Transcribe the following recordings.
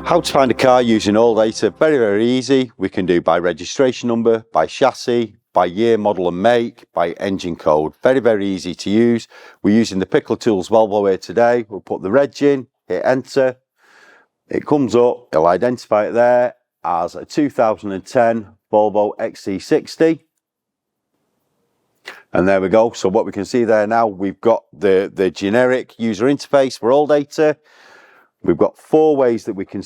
How to find a car using ALLDATA, very, very easy. We can do by registration number, by chassis, by year, model and make, by engine code. Very, very easy to use. We're using the Pickler Tools Volvo here today. We'll put the reg in, hit enter. It comes up, it'll identify it there as a 2010 Volvo XC60. And there we go. So what we can see there now, we've got the generic user interface for ALLDATA. We've got 4 ways that we can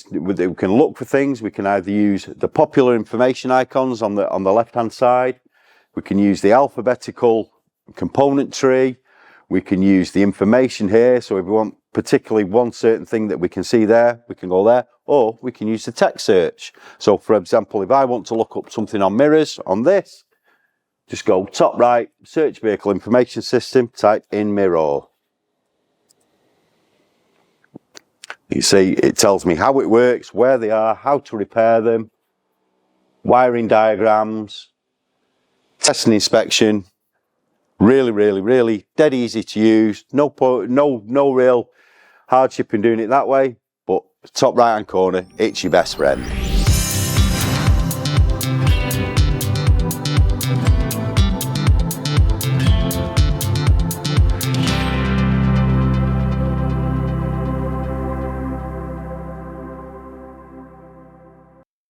look for things. We can either use the popular information icons on the left-hand side. We can use the alphabetical component tree. We can use the information here. So if we want particularly one certain thing that we can see there, we can go there. Or we can use the text search. So for example, if I want to look up something on mirrors on this, just go top right, search vehicle information system, type in mirror. You see, it tells me how it works, where they are, how to repair them, wiring diagrams, test and inspection. Really, really, really dead easy to use. No real hardship in doing it that way. But top right hand corner, it's your best friend.